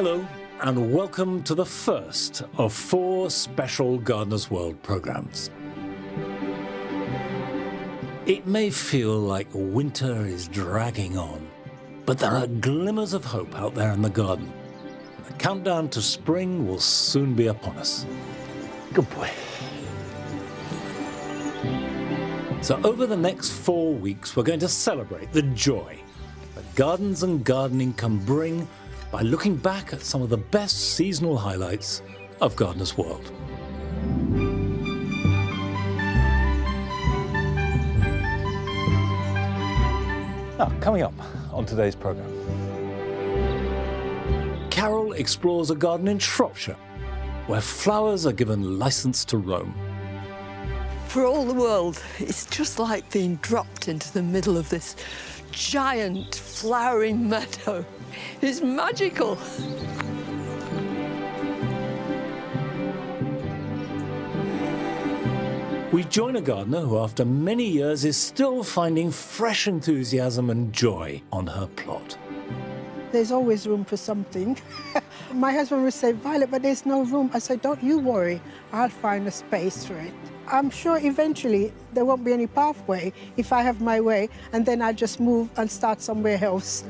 Hello, and welcome to the first of 4 special Gardener's World programmes. It may feel like winter is dragging on, but there are glimmers of hope out there in the garden. The countdown to spring will soon be upon us. Good boy. So over the next 4 weeks, we're going to celebrate the joy that gardens and gardening can bring by looking back at some of the best seasonal highlights of Gardener's World. Now, coming up on today's programme, Carol explores a garden in Shropshire where flowers are given licence to roam. For all the world, it's just like being dropped into the middle of this giant flowering meadow. It's magical. We join a gardener who, after many years, is still finding fresh enthusiasm and joy on her plot. There's always room for something. My husband would say, Violet, but there's no room. I said, don't you worry, I'll find a space for it. I'm sure eventually there won't be any pathway if I have my way, and then I'll just move and start somewhere else.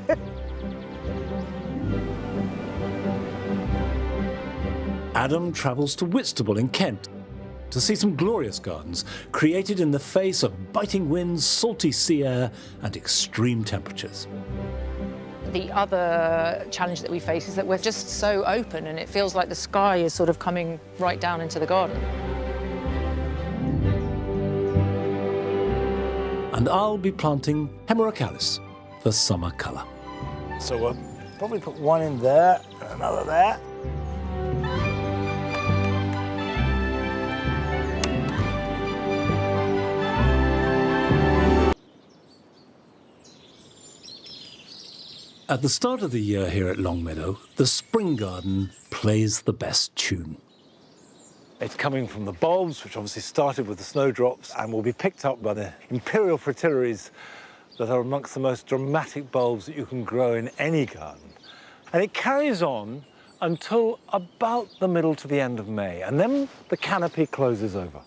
Adam travels to Whitstable in Kent to see some glorious gardens created in the face of biting winds, salty sea air and extreme temperatures. The other challenge that we face is that we're just so open and it feels like the sky is sort of coming right down into the garden. And I'll be planting Hemerocalis, the summer colour. So we'll probably put one in there, and another there. At the start of the year here at Longmeadow, the spring garden plays the best tune. It's coming from the bulbs, which obviously started with the snowdrops, and will be picked up by the imperial fritillaries that are amongst the most dramatic bulbs that you can grow in any garden. And it carries on until about the middle to the end of May, and then the canopy closes over.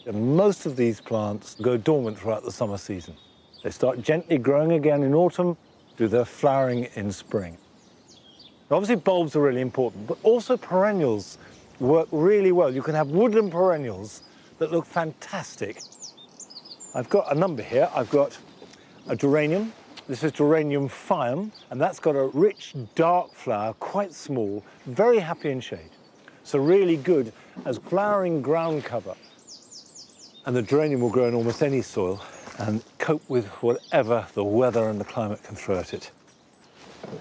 And most of these plants go dormant throughout the summer season. They start gently growing again in autumn, do their flowering in spring. Obviously bulbs are really important, but also perennials work really well. You can have woodland perennials that look fantastic. I've got a number here. I've got a geranium. This is Geranium Phaeum, and that's got a rich, dark flower, quite small, very happy in shade. So really good as flowering ground cover. And the geranium will grow in almost any soil and cope with whatever the weather and the climate can throw at it.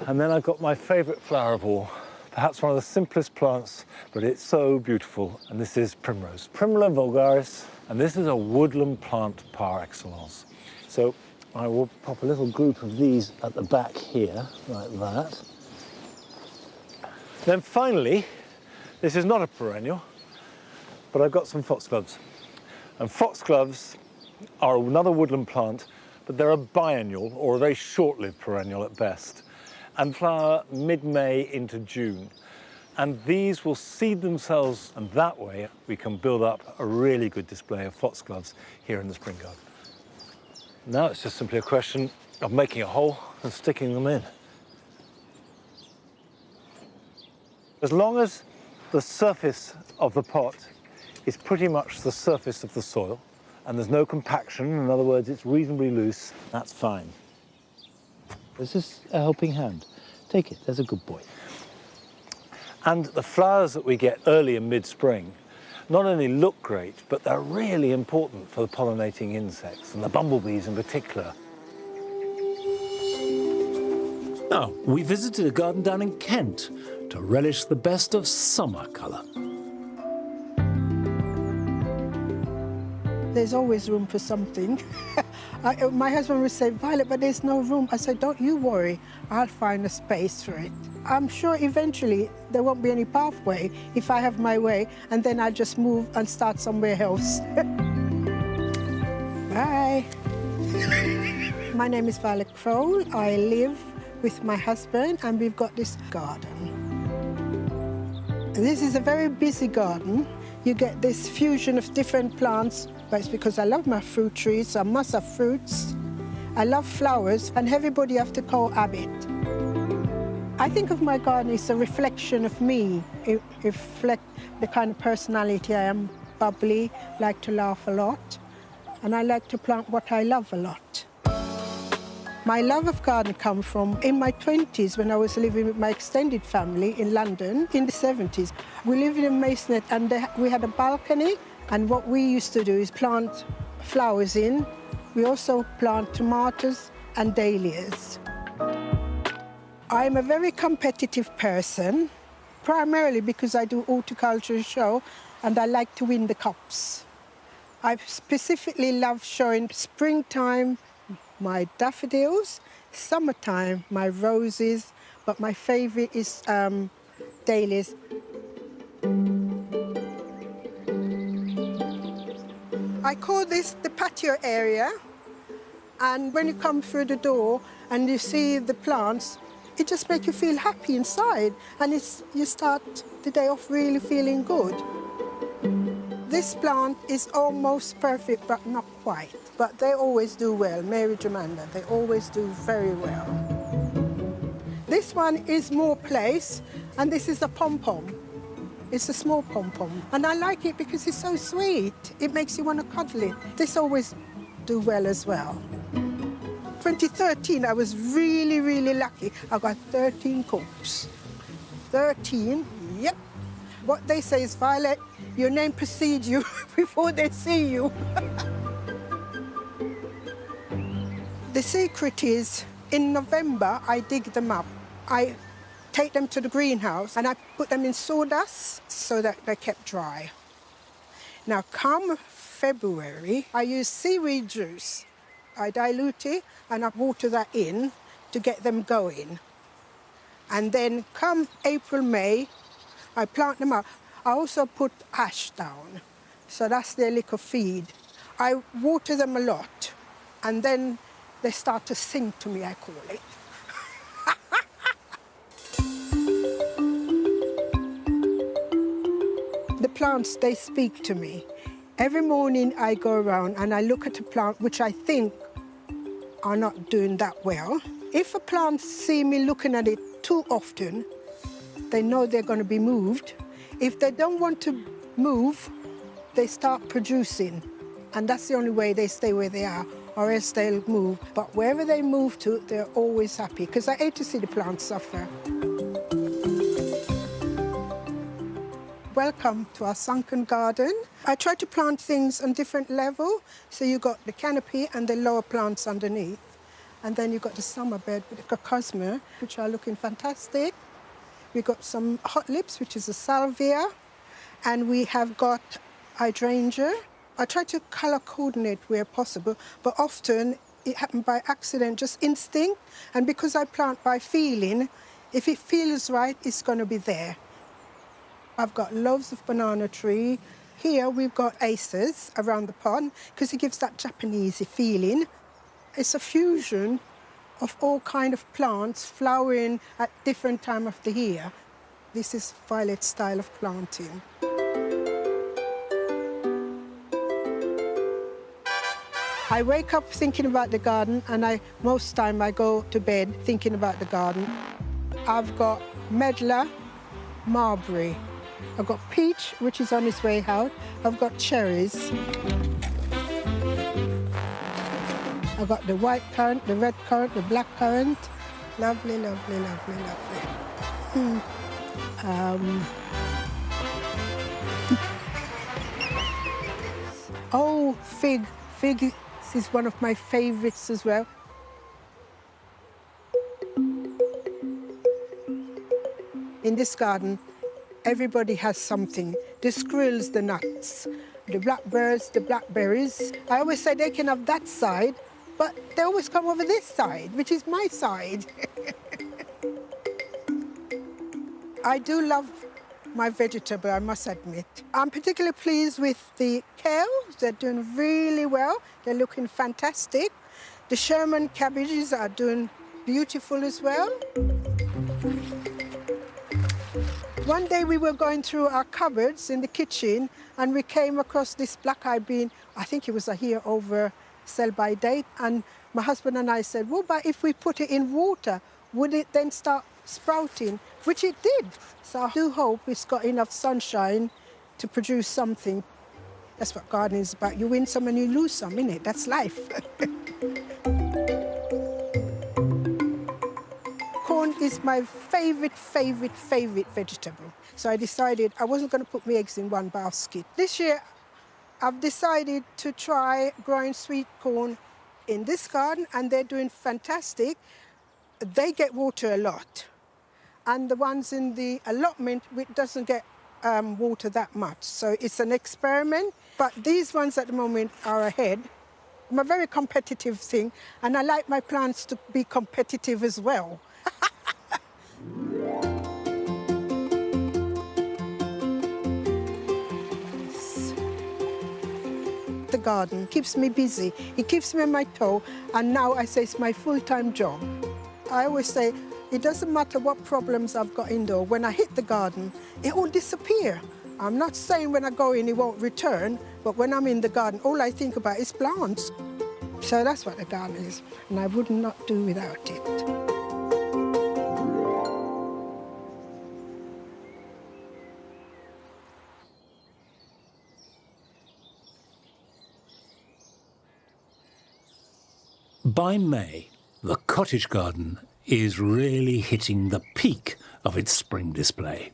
And then I've got my favourite flower of all, perhaps one of the simplest plants, but it's so beautiful, and this is Primrose, Primula vulgaris, and this is a woodland plant par excellence. So I will pop a little group of these at the back here, like that. Then finally, this is not a perennial, but I've got some foxgloves. And foxgloves are another woodland plant, but they're a biennial, or a very short-lived perennial at best, and flower mid-May into June. And these will seed themselves, and that way we can build up a really good display of foxgloves here in the spring garden. Now it's just simply a question of making a hole and sticking them in. As long as the surface of the pot is pretty much the surface of the soil, and there's no compaction, in other words, it's reasonably loose, that's fine. Is this a helping hand? Take it, there's a good boy. And the flowers that we get early and mid-spring not only look great, but they're really important for the pollinating insects, and the bumblebees in particular. Now, we visited a garden down in Kent to relish the best of summer colour. There's always room for something. My husband would say, Violet, but there's no room. I said, don't you worry, I'll find a space for it. I'm sure eventually there won't be any pathway if I have my way, and then I'll just move and start somewhere else. Bye. My name is Violet Crowell. I live with my husband, and we've got this garden. This is a very busy garden. You get this fusion of different plants, but it's because I love my fruit trees. I must have fruits. I love flowers, and everybody have to cohabit. I think of my garden as a reflection of me. It reflects the kind of personality I am, bubbly, like to laugh a lot, and I like to plant what I love a lot. My love of garden comes from in my 20s when I was living with my extended family in London in the 70s. We lived in a masonette and we had a balcony, and what we used to do is plant flowers in. We also plant tomatoes and dahlias. I'm a very competitive person, primarily because I do horticulture show and I like to win the cups. I specifically love showing springtime my daffodils, summertime my roses, but my favorite is dahlias. I call this the patio area, and when you come through the door and you see the plants, it just makes you feel happy inside, and you start the day off really feeling good. This plant is almost perfect, but not quite. But they always do well, Mary Jamanda, they always do very well. This one is more place, and this is a pom-pom. It's a small pom-pom, and I like it because it's so sweet. It makes you want to cuddle it. This always do well as well. 2013, I was really, really lucky. I got 13 cups. 13, yep. What they say is, Violet, your name precedes you before they see you. The secret is, in November, I dig them up. I take them to the greenhouse and I put them in sawdust so that they're kept dry. Now, come February, I use seaweed juice. I dilute it and I water that in to get them going. And then come April, May, I plant them up. I also put ash down, so that's their liquor feed. I water them a lot, and then they start to sing to me, I call it. The plants, they speak to me. Every morning I go around and I look at a plant which I think are not doing that well. If a plant see me looking at it too often, they know they're going to be moved. If they don't want to move, they start producing. And that's the only way they stay where they are, or else they'll move. But wherever they move to, they're always happy, because I hate to see the plants suffer. Welcome to our sunken garden. I try to plant things on different level, so you got the canopy and the lower plants underneath. And then you've got the summer bed with the cosmos, which are looking fantastic. We've got some hot lips, which is a salvia, and we have got hydrangea. I try to colour coordinate where possible, but often it happens by accident, just instinct. And because I plant by feeling, if it feels right, it's going to be there. I've got loads of banana tree. Here we've got aces around the pond, because it gives that Japanese feeling. It's a fusion of all kind of plants flowering at different time of the year. This is Violet's style of planting. I wake up thinking about the garden, and most time I go to bed thinking about the garden. I've got medlar, mulberry. I've got peach, which is on its way out. I've got cherries. I've got the white currant, the red currant, the black currant. Lovely, lovely, lovely, lovely. Oh, fig. Fig is one of my favorites as well. In this garden, everybody has something. The squirrels, the nuts, the blackbirds, the blackberries. I always say they can have that side, but they always come over this side, which is my side. I do love my vegetable, I must admit. I'm particularly pleased with the kale. They're doing really well. They're looking fantastic. The Sherman cabbages are doing beautiful as well. One day we were going through our cupboards in the kitchen and we came across this black-eyed bean. I think it was a year over sell-by date. And my husband and I said, well, but if we put it in water, would it then start sprouting? Which it did. So I do hope it's got enough sunshine to produce something. That's what gardening is about. You win some and you lose some, innit? That's life. Corn is my favourite vegetable. So I decided I wasn't going to put my eggs in one basket. This year, I've decided to try growing sweet corn in this garden, and they're doing fantastic. They get water a lot. And the ones in the allotment, it doesn't get water that much. So it's an experiment. But these ones at the moment are ahead. I'm a very competitive thing, and I like my plants to be competitive as well. The garden keeps me busy. It keeps me on my toe, and now I say it's my full-time job. I always say, it doesn't matter what problems I've got indoor. When I hit the garden, it will disappear. I'm not saying when I go in, it won't return, but when I'm in the garden, all I think about is plants. So that's what the garden is, and I would not do without it. By May, the cottage garden is really hitting the peak of its spring display.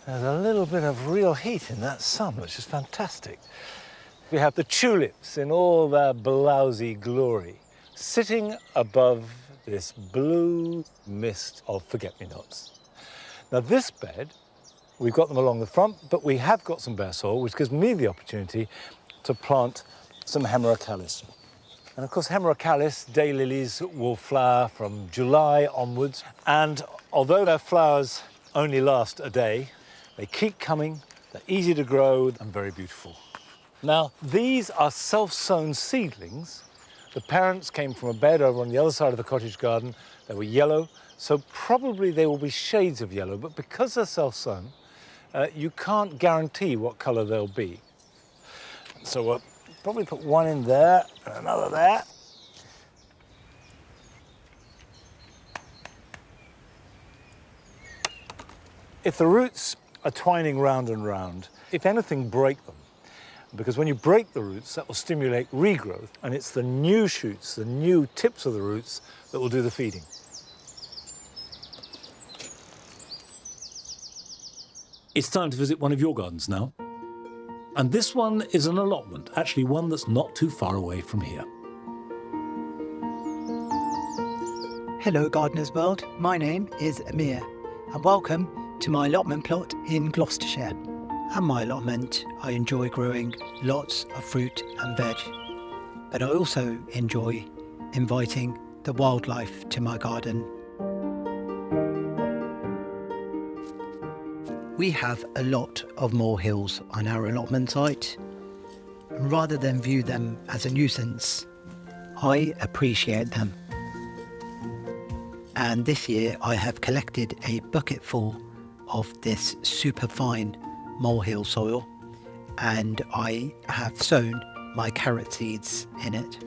There's a little bit of real heat in that sun, which is fantastic. We have the tulips in all their blousy glory, sitting above this blue mist of forget-me-nots. Now this bed, we've got them along the front, but we have got some bare soil, which gives me the opportunity to plant some hemerocallis. And of course, hemerocallis daylilies will flower from July onwards. And although their flowers only last a day, they keep coming, they're easy to grow and very beautiful. Now, these are self-sown seedlings. The parents came from a bed over on the other side of the cottage garden. They were yellow, so probably they will be shades of yellow, but because they're self-sown, you can't guarantee what colour they'll be. So we'll probably put one in there and another there. If the roots are twining round and round, if anything, break them. Because when you break the roots, that will stimulate regrowth, and it's the new shoots, the new tips of the roots, that will do the feeding. It's time to visit one of your gardens now. And this one is an allotment, actually one that's not too far away from here. Hello Gardener's World, my name is Amir and welcome to my allotment plot in Gloucestershire. At my allotment I enjoy growing lots of fruit and veg, but I also enjoy inviting the wildlife to my garden. We have a lot of molehills on our allotment site, and rather than view them as a nuisance, I appreciate them. And this year I have collected a bucket full of this super fine molehill soil, and I have sown my carrot seeds in it.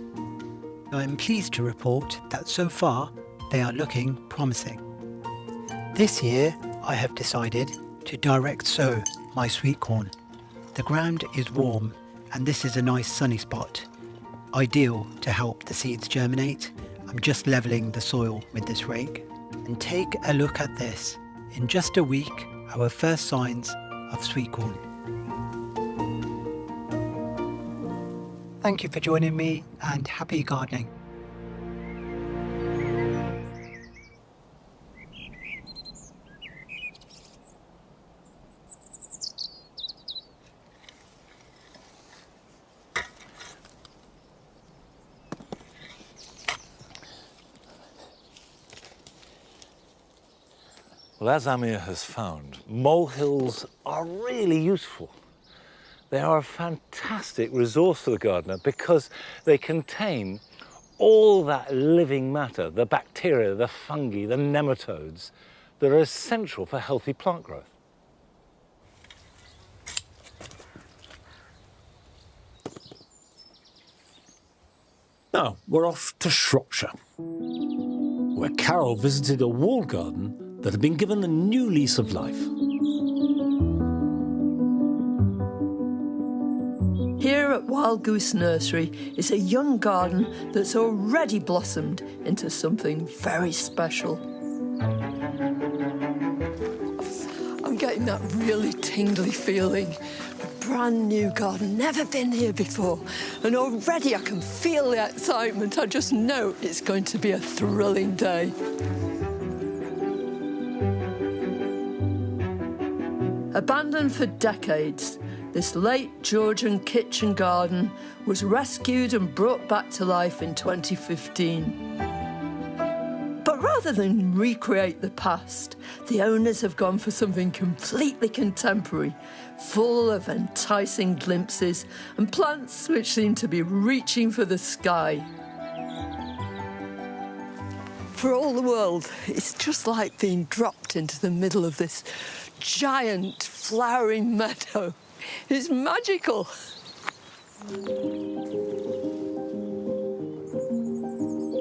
I am pleased to report that so far they are looking promising. This year I have decided to direct sow my sweet corn. The ground is warm and this is a nice sunny spot, ideal to help the seeds germinate. I'm just levelling the soil with this rake. And take a look at this. In just a week, our first signs of sweet corn. Thank you for joining me and happy gardening. Well, as Amir has found, molehills are really useful. They are a fantastic resource for the gardener because they contain all that living matter, the bacteria, the fungi, the nematodes, that are essential for healthy plant growth. Now, we're off to Shropshire, where Carol visited a walled garden that had been given a new lease of life. Here at Wild Goose Nursery is a young garden that's already blossomed into something very special. I'm getting that really tingly feeling. A brand new garden, never been here before. And already I can feel the excitement. I just know it's going to be a thrilling day. Abandoned for decades, this late Georgian kitchen garden was rescued and brought back to life in 2015. But rather than recreate the past, the owners have gone for something completely contemporary, full of enticing glimpses and plants which seem to be reaching for the sky. For all the world, it's just like being dropped into the middle of this giant flowering meadow. It's magical.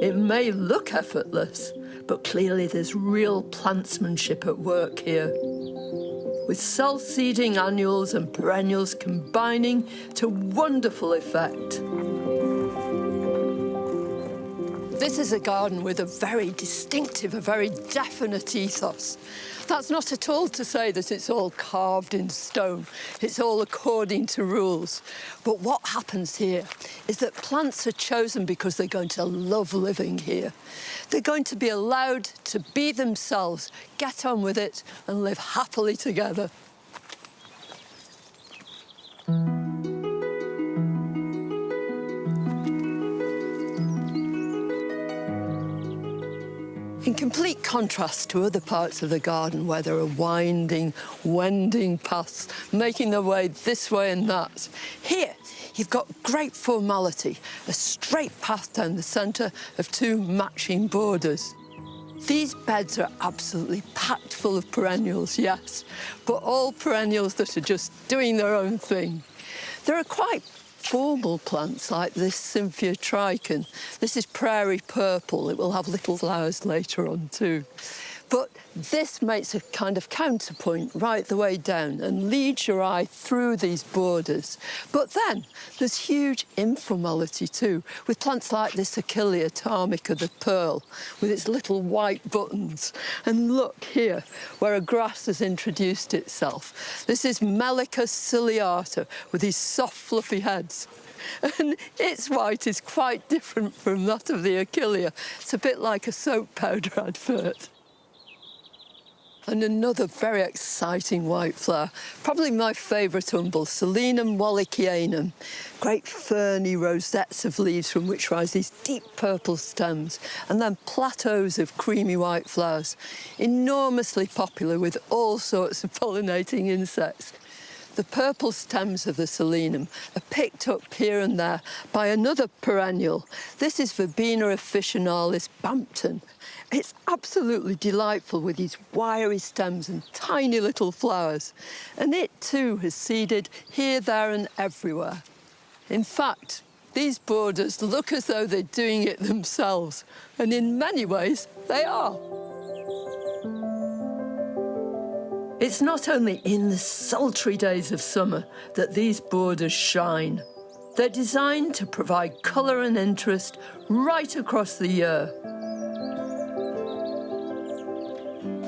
It may look effortless, but clearly there's real plantsmanship at work here, with self-seeding annuals and perennials combining to wonderful effect. This is a garden with a very distinctive, a very definite ethos. That's not at all to say that it's all carved in stone. It's all according to rules. But what happens here is that plants are chosen because they're going to love living here. They're going to be allowed to be themselves, get on with it, and live happily together. In complete contrast to other parts of the garden where there are winding, wending paths making their way this way and that, here you've got great formality, a straight path down the centre of two matching borders. These beds are absolutely packed full of perennials, yes, but all perennials that are just doing their own thing. There are quite formal plants like this Cynthia trichon. This is prairie purple. It will have little flowers later on too. But this makes a kind of counterpoint right the way down and leads your eye through these borders. But then there's huge informality too, with plants like this Achillea tarmica, the pearl, with its little white buttons. And look here, where a grass has introduced itself. This is Melica ciliata, with these soft, fluffy heads. And its white is quite different from that of the Achillea. It's a bit like a soap powder advert. And another very exciting white flower, probably my favourite umbel, Selenum wallicianum. Great ferny rosettes of leaves from which rise these deep purple stems, and then plateaus of creamy white flowers. Enormously popular with all sorts of pollinating insects. The purple stems of the Selenum are picked up here and there by another perennial. This is Verbena officinalis Bampton. It's absolutely delightful with these wiry stems and tiny little flowers. And it too has seeded here, there and everywhere. In fact, these borders look as though they're doing it themselves. And in many ways, they are. It's not only in the sultry days of summer that these borders shine. They're designed to provide colour and interest right across the year.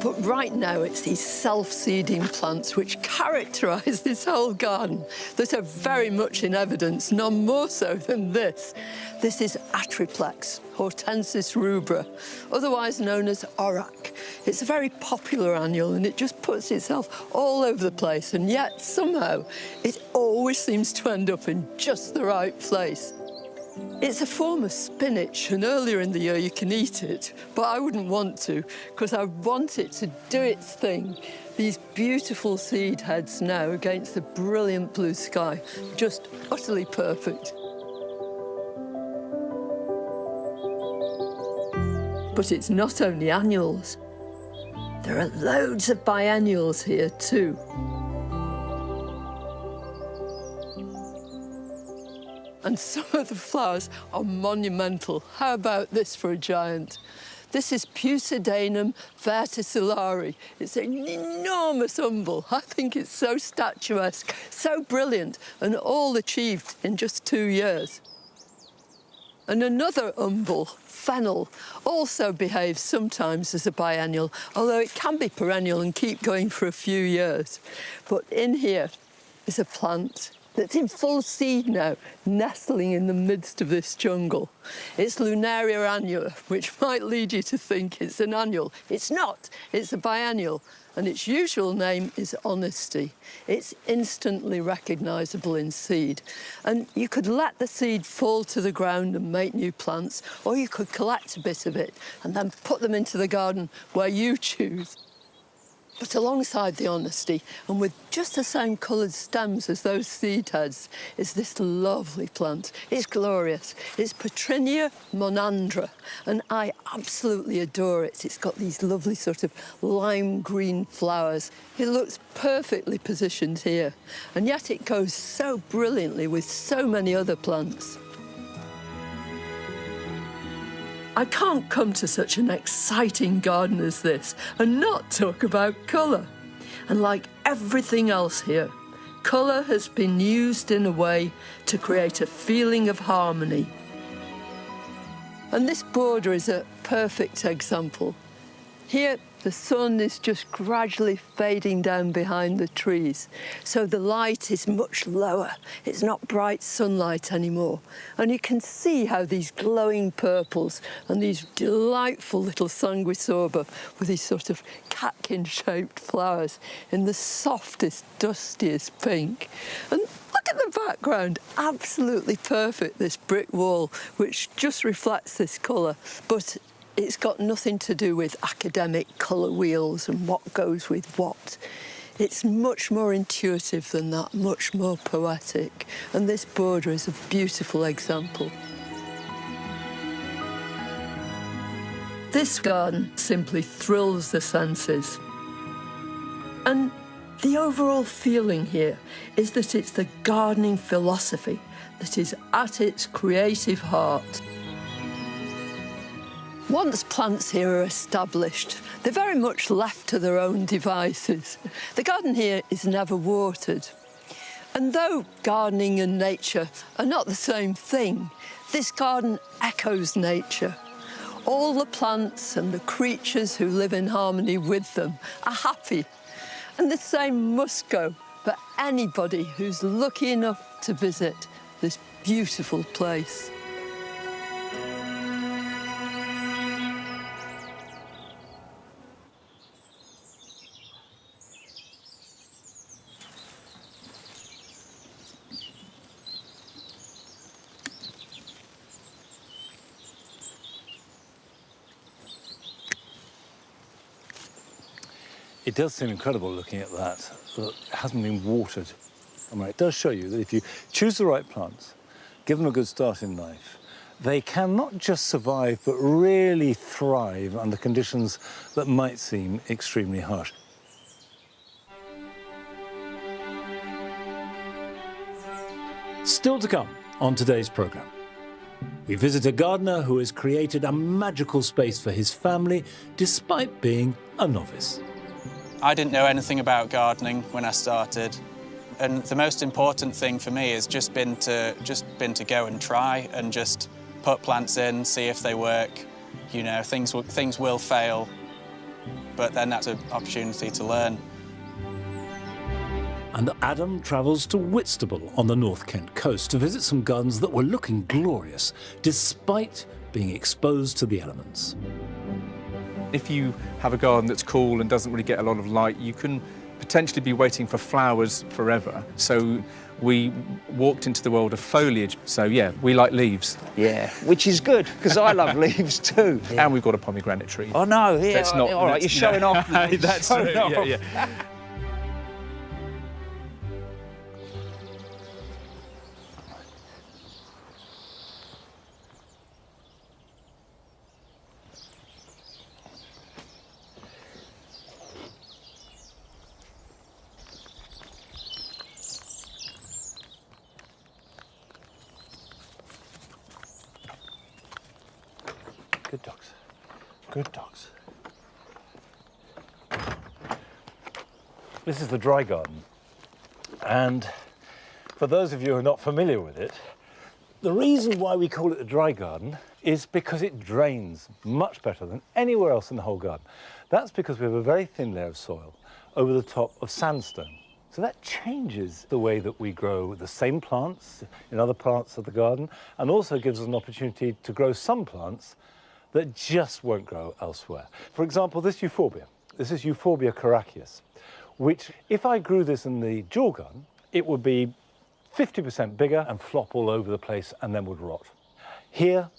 But right now, it's these self-seeding plants which characterise this whole garden that are very much in evidence, none more so than this. This is Atriplex, Hortensis rubra, otherwise known as Orac. It's a very popular annual and it just puts itself all over the place, and yet somehow it always seems to end up in just the right place. It's a form of spinach, and earlier in the year you can eat it, but I wouldn't want to, because I want it to do its thing. These beautiful seed heads now against the brilliant blue sky, just utterly perfect. But it's not only annuals. There are loads of biennials here too. And some of the flowers are monumental. How about this for a giant? This is Pusidanum verticillari. It's an enormous umbel. I think it's so statuesque, so brilliant, and all achieved in just 2 years. And another umbel, fennel, also behaves sometimes as a biennial, although it can be perennial and keep going for a few years. But in here is a plant that's in full seed now, nestling in the midst of this jungle. It's Lunaria annua, which might lead you to think it's an annual. It's not, it's a biennial, and its usual name is Honesty. It's instantly recognisable in seed, and you could let the seed fall to the ground and make new plants, or you could collect a bit of it and then put them into the garden where you choose. But alongside the Honesty, and with just the same coloured stems as those seed heads, is this lovely plant. It's glorious. It's Petrinia monandra, and I absolutely adore it. It's got these lovely sort of lime green flowers. It looks perfectly positioned here, and yet it goes so brilliantly with so many other plants. I can't come to such an exciting garden as this and not talk about colour. And like everything else here, colour has been used in a way to create a feeling of harmony. And this border is a perfect example. Here, the sun is just gradually fading down behind the trees, so the light is much lower. It's not bright sunlight anymore. And you can see how these glowing purples and these delightful little sanguisorba with these sort of catkin-shaped flowers in the softest, dustiest pink. And look at the background, absolutely perfect, this brick wall, which just reflects this colour. But it's got nothing to do with academic colour wheels and what goes with what. It's much more intuitive than that, much more poetic. And this border is a beautiful example. This garden simply thrills the senses. And the overall feeling here is that it's the gardening philosophy that is at its creative heart. Once plants here are established, they're very much left to their own devices. The garden here is never watered. And though gardening and nature are not the same thing, this garden echoes nature. All the plants and the creatures who live in harmony with them are happy. And the same must go for anybody who's lucky enough to visit this beautiful place. It does seem incredible looking at that it hasn't been watered. I mean, it does show you that if you choose the right plants, give them a good start in life, they can not just survive, but really thrive under conditions that might seem extremely harsh. Still to come on today's programme. We visit a gardener who has created a magical space for his family despite being a novice. I didn't know anything about gardening when I started, and the most important thing for me has just been to go and try and just put plants in, see if they work. You know, things will fail, but then that's an opportunity to learn. And Adam travels to Whitstable on the North Kent coast to visit some gardens that were looking glorious despite being exposed to the elements. If you have a garden that's cool and doesn't really get a lot of light, you can potentially be waiting for flowers forever. So we walked into the world of foliage. So yeah, we like leaves. Yeah, which is good, because I love leaves too. Yeah. And we've got a pomegranate tree. Oh no, yeah, That's not, all right, you're showing off. That's showing true, off. yeah. Good dogs. Good dogs. This is the dry garden. And for those of you who are not familiar with it, the reason why we call it a dry garden is because it drains much better than anywhere else in the whole garden. That's because we have a very thin layer of soil over the top of sandstone. So that changes the way that we grow the same plants in other parts of the garden, and also gives us an opportunity to grow some plants that just won't grow elsewhere. For example, this euphorbia. This is Euphorbia caraceus, which if I grew this in the dual garden, it would be 50% bigger and flop all over the place and then would rot. Here,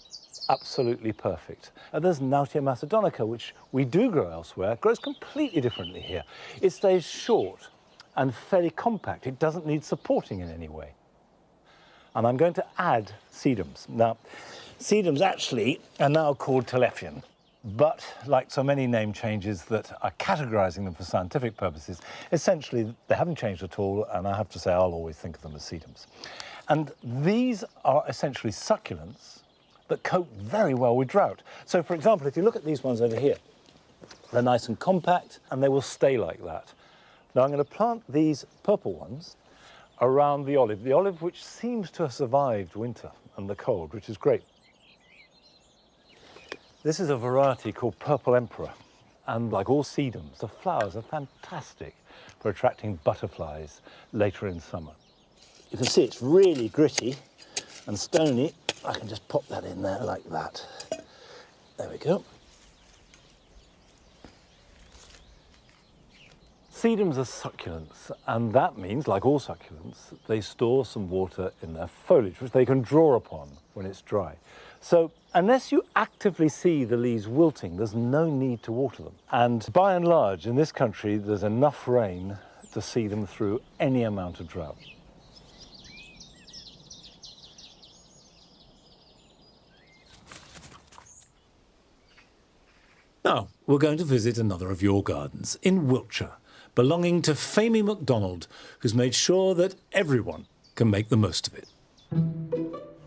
absolutely perfect. And there's Nautia macedonica, which we do grow elsewhere, grows completely differently here. It stays short and fairly compact. It doesn't need supporting in any way. And I'm going to add sedums. Now, sedums actually are now called Telephion, but like so many name changes that are categorizing them for scientific purposes, essentially they haven't changed at all, and I have to say I'll always think of them as sedums. And these are essentially succulents that cope very well with drought. So for example, if you look at these ones over here, they're nice and compact and they will stay like that. Now I'm going to plant these purple ones around the olive which seems to have survived winter and the cold, which is great. This is a variety called Purple Emperor, and like all sedums, the flowers are fantastic for attracting butterflies later in summer. You can see it's really gritty and stony. I can just pop that in there like that. There we go. Sedums are succulents, and that means, like all succulents, they store some water in their foliage, which they can draw upon when it's dry. So unless you actively see the leaves wilting, there's no need to water them. And by and large, in this country, there's enough rain to see them through any amount of drought. Now, we're going to visit another of your gardens in Wiltshire, belonging to Famie MacDonald, who's made sure that everyone can make the most of it.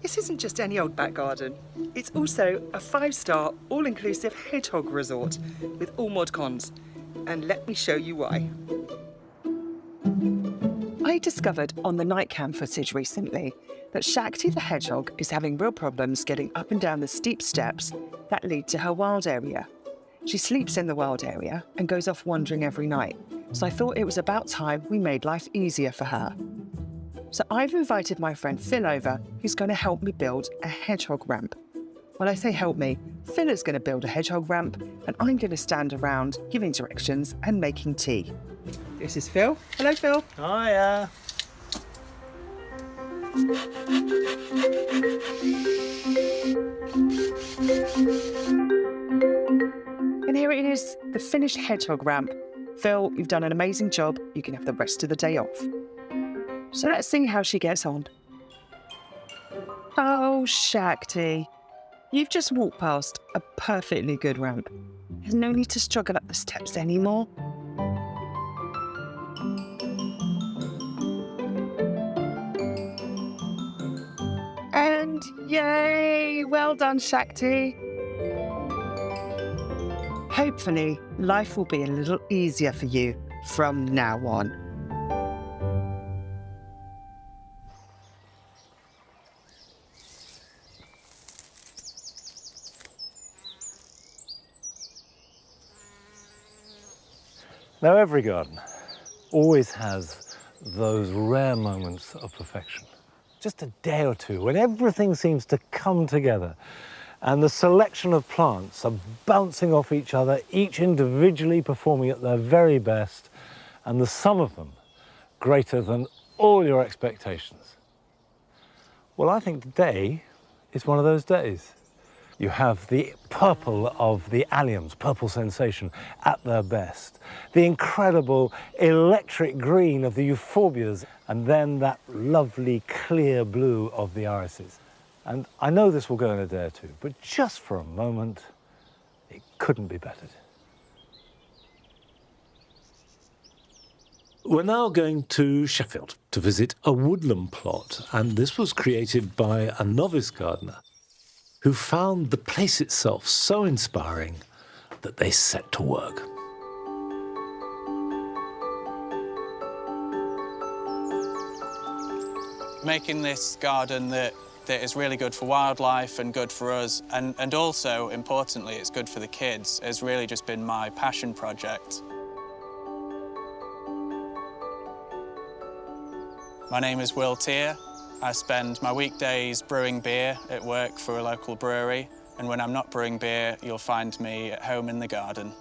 This isn't just any old back garden. It's also a 5-star, all-inclusive hedgehog resort with all mod cons. And let me show you why. I discovered on the night cam footage recently that Shakti the hedgehog is having real problems getting up and down the steep steps that lead to her wild area. She sleeps in the wild area and goes off wandering every night. So I thought it was about time we made life easier for her. So I've invited my friend Phil over, who's going to help me build a hedgehog ramp. When I say help me, Phil is going to build a hedgehog ramp, and I'm going to stand around giving directions and making tea. This is Phil. Hello, Phil. Hiya. And here it is, the finished hedgehog ramp. Phil, you've done an amazing job. You can have the rest of the day off. So let's see how she gets on. Oh, Shakti, you've just walked past a perfectly good ramp. There's no need to struggle up the steps anymore. And yay! Well done, Shakti. Hopefully, life will be a little easier for you from now on. Now, every garden always has those rare moments of perfection. Just a day or two when everything seems to come together and the selection of plants are bouncing off each other, each individually performing at their very best, and the sum of them greater than all your expectations. Well, I think today is one of those days. You have the purple of the alliums, purple sensation, at their best. The incredible electric green of the euphorbias, and then that lovely clear blue of the irises. And I know this will go in a day or two, but just for a moment, it couldn't be bettered. We're now going to Sheffield to visit a woodland plot, and this was created by a novice gardener who found the place itself so inspiring that they set to work. Making this garden that is really good for wildlife and good for us, and also, importantly, it's good for the kids, has really just been my passion project. My name is Will Tier. I spend my weekdays brewing beer at work for a local brewery, and when I'm not brewing beer, you'll find me at home in the garden.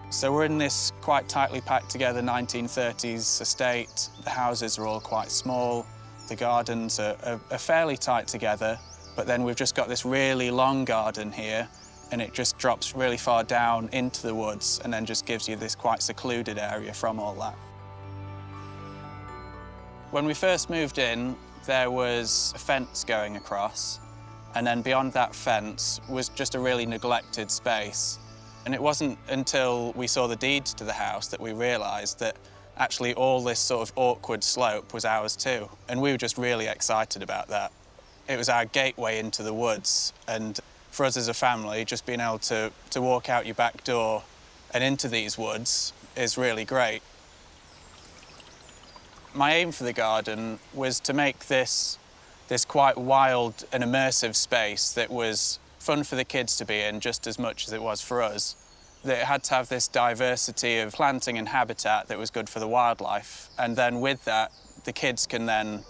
So we're in this quite tightly packed together 1930s estate. The houses are all quite small. The gardens are fairly tight together, but then we've just got this really long garden here, and it just drops really far down into the woods and then just gives you this quite secluded area from all that. When we first moved in, there was a fence going across, and then beyond that fence was just a really neglected space. And it wasn't until we saw the deeds to the house that we realised that actually all this sort of awkward slope was ours too. And we were just really excited about that. It was our gateway into the woods, and for us as a family, just being able to walk out your back door and into these woods is really great. My aim for the garden was to make this quite wild and immersive space that was fun for the kids to be in just as much as it was for us. That it had to have this diversity of planting and habitat that was good for the wildlife. And then with that, the kids can then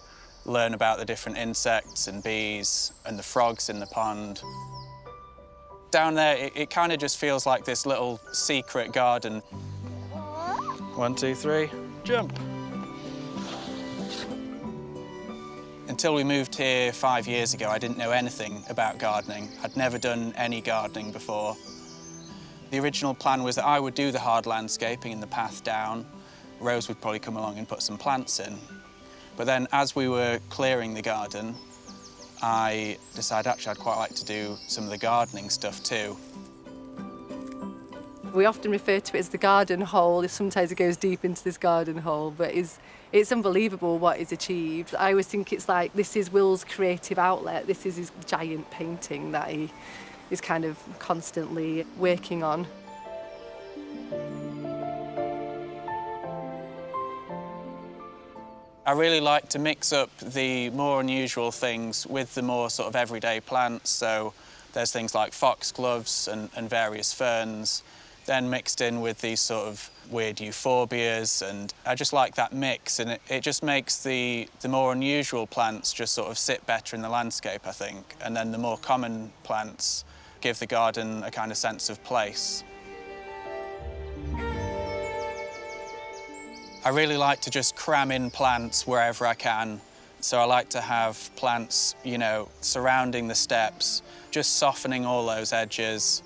learn about the different insects and bees and the frogs in the pond. Down there, it kind of just feels like this little secret garden. 1, 2, 3, jump. Until we moved here 5 years ago, I didn't know anything about gardening. I'd never done any gardening before. The original plan was that I would do the hard landscaping and the path down. Rose would probably come along and put some plants in. But then as we were clearing the garden, I decided actually I'd quite like to do some of the gardening stuff too. We often refer to it as the garden hole. Sometimes it goes deep into this garden hole, but it's unbelievable what is achieved. I always think it's like this is Will's creative outlet. This is his giant painting that he is kind of constantly working on. I really like to mix up the more unusual things with the more sort of everyday plants. So there's things like foxgloves and various ferns, then mixed in with these sort of weird euphorbias, and I just like that mix, and it just makes the more unusual plants just sort of sit better in the landscape, I think, and then the more common plants give the garden a kind of sense of place. I really like to just cram in plants wherever I can, so I like to have plants, you know, surrounding the steps, just softening all those edges.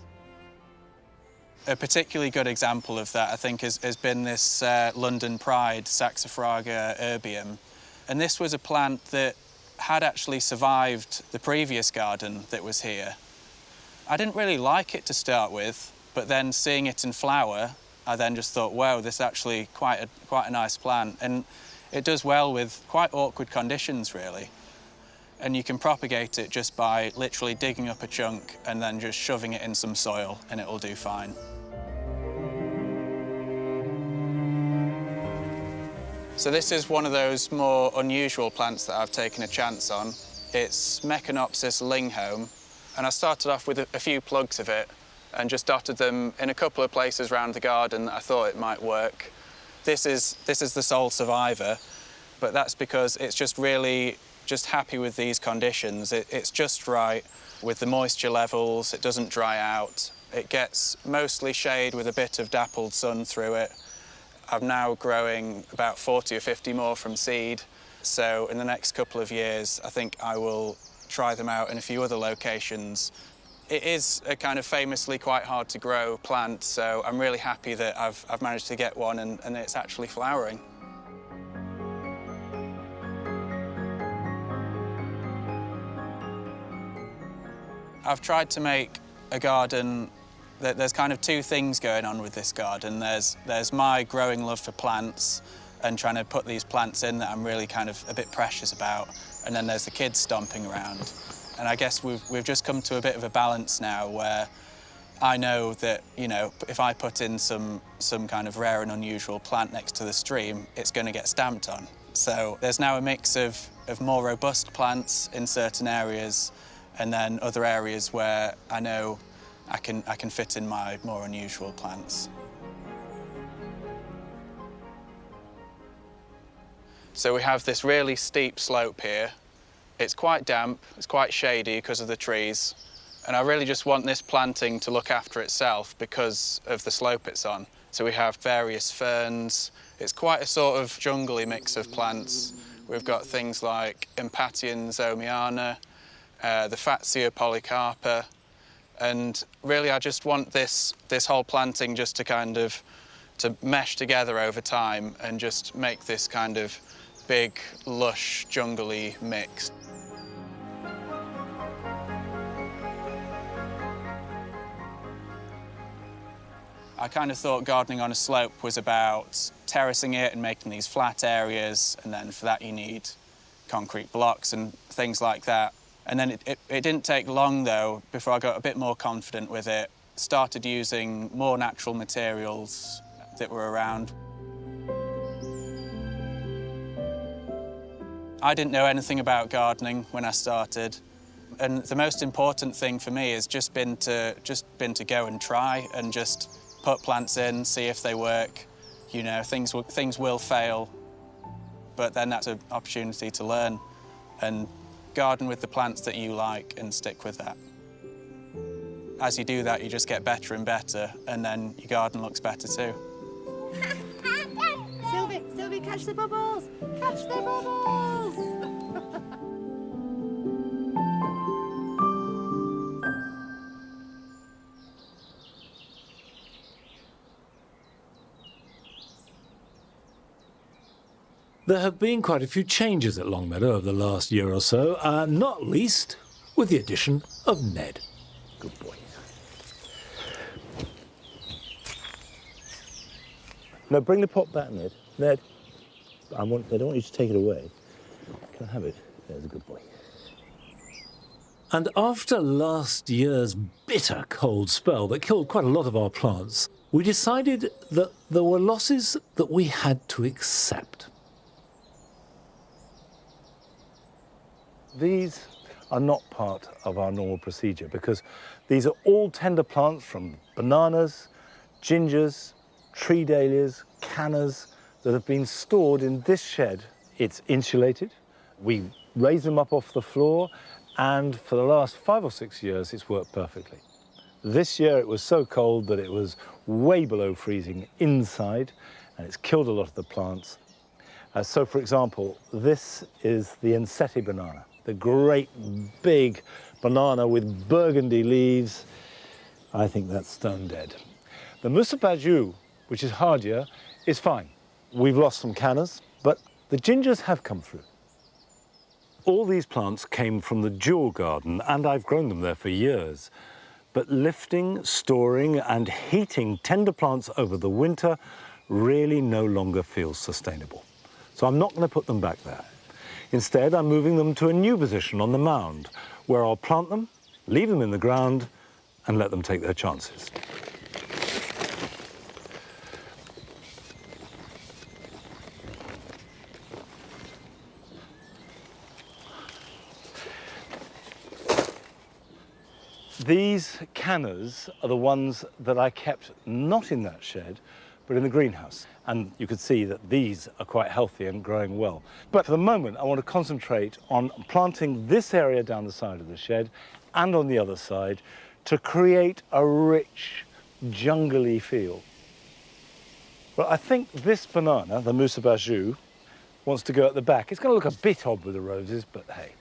A particularly good example of that, I think, has been this London Pride Saxifraga erbium. And this was a plant that had actually survived the previous garden that was here. I didn't really like it to start with, but then seeing it in flower, I then just thought, wow, this is actually quite a nice plant. And it does well with quite awkward conditions, really. And you can propagate it just by literally digging up a chunk and then just shoving it in some soil, and it'll do fine. So this is one of those more unusual plants that I've taken a chance on. It's Mechanopsis linghome, and I started off with a few plugs of it and just dotted them in a couple of places around the garden that I thought it might work. This is the sole survivor, but that's because it's just really just happy with these conditions. It's just right with the moisture levels, it doesn't dry out. It gets mostly shade with a bit of dappled sun through it. I'm now growing about 40 or 50 more from seed. So in the next couple of years, I think I will try them out in a few other locations. It is a kind of famously quite hard to grow plant, so I'm really happy that I've managed to get one and it's actually flowering. I've tried to make a garden that there's kind of two things going on with this garden. There's my growing love for plants and trying to put these plants in that I'm really kind of a bit precious about, and then there's the kids stomping around. And I guess we've just come to a bit of a balance now where I know that, you know, if I put in some kind of rare and unusual plant next to the stream, it's going to get stamped on. So there's now a mix of more robust plants in certain areas, and then other areas where I know I can fit in my more unusual plants. So we have this really steep slope here. It's quite damp, it's quite shady because of the trees, and I really just want this planting to look after itself because of the slope it's on. So we have various ferns. It's quite a sort of jungly mix of plants. We've got things like Empatian zomiana, the Fatsia polycarpa, and really I just want this whole planting just to kind of to mesh together over time and just make this kind of big, lush, jungly mix. I kind of thought gardening on a slope was about terracing it and making these flat areas, and then for that you need concrete blocks and things like that. And then it didn't take long, though, before I got a bit more confident with it, started using more natural materials that were around. I didn't know anything about gardening when I started, and the most important thing for me has just been to go and try and just put plants in, see if they work. You know, things will fail, but then that's an opportunity to learn and garden with the plants that you like and stick with that. As you do that, you just get better and better, and then your garden looks better too. Sylvie, catch the bubbles! Catch the bubbles! There have been quite a few changes at Longmeadow over the last year or so, not least with the addition of Ned. Good boy. No, bring the pot back, Ned. Ned, I don't want you to take it away. Can I have it? There's a good boy. And after last year's bitter cold spell that killed quite a lot of our plants, we decided that there were losses that we had to accept. These are not part of our normal procedure because these are all tender plants from bananas, gingers, tree dahlias, cannas that have been stored in this shed. It's insulated. We raise them up off the floor, and for the last 5 or 6 years, it's worked perfectly. This year, it was so cold that it was way below freezing inside, and it's killed a lot of the plants. So, for example, this is the Ensete banana, the great big banana with burgundy leaves. I think that's stone dead. The Musa Baju, which is hardier, is fine. We've lost some cannas, but the gingers have come through. All these plants came from the Jewel garden, and I've grown them there for years. But lifting, storing, and heating tender plants over the winter really no longer feels sustainable. So I'm not going to put them back there. Instead, I'm moving them to a new position on the mound, where I'll plant them, leave them in the ground, and let them take their chances. These cannas are the ones that I kept not in that shed, but in the greenhouse. And you can see that these are quite healthy and growing well. But for the moment, I want to concentrate on planting this area down the side of the shed and on the other side to create a rich, jungly feel. Well, I think this banana, the Musa Baju, wants to go at the back. It's going to look a bit odd with the roses, but hey.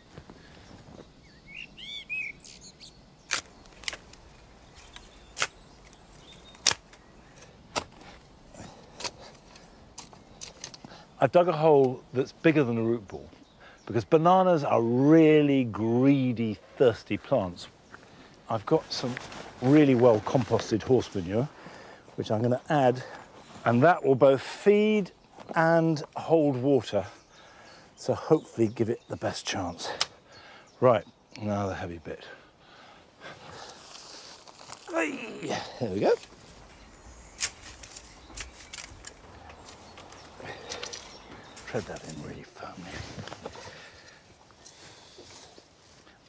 I've dug a hole that's bigger than a root ball because bananas are really greedy, thirsty plants. I've got some really well composted horse manure, which I'm going to add, and that will both feed and hold water, so hopefully give it the best chance. Right, Now the heavy bit. Hey, there we go. Tread that in really firmly.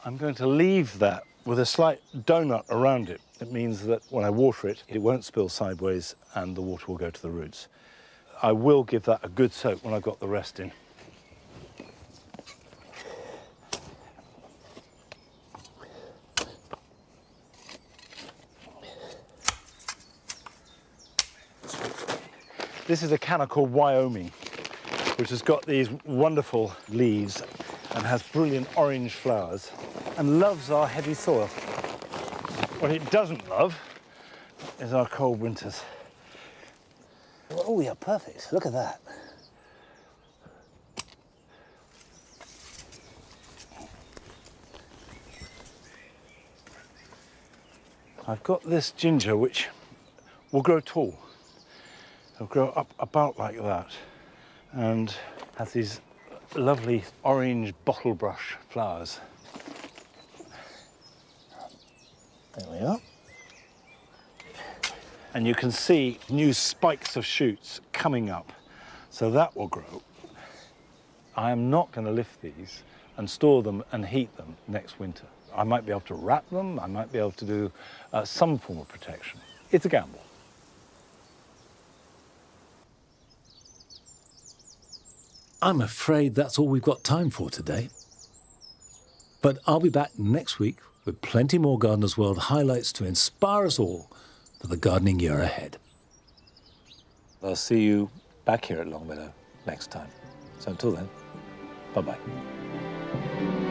I'm going to leave that with a slight donut around it. It means that when I water it, it won't spill sideways and the water will go to the roots. I will give that a good soak when I've got the rest in. This is a canna called Wyoming, which has got these wonderful leaves and has brilliant orange flowers and loves our heavy soil. What it doesn't love is our cold winters. Oh, yeah, perfect. Look at that. I've got this ginger which will grow tall. It'll grow up about like that and has these lovely orange bottle brush flowers. There we are. And you can see new spikes of shoots coming up, so that will grow. I am not going to lift these and store them and heat them next winter. I might be able to wrap them, I might be able to do some form of protection. It's a gamble. I'm afraid that's all we've got time for today. But I'll be back next week with plenty more Gardener's World highlights to inspire us all for the gardening year ahead. I'll see you back here at Longmeadow next time. So until then, bye-bye.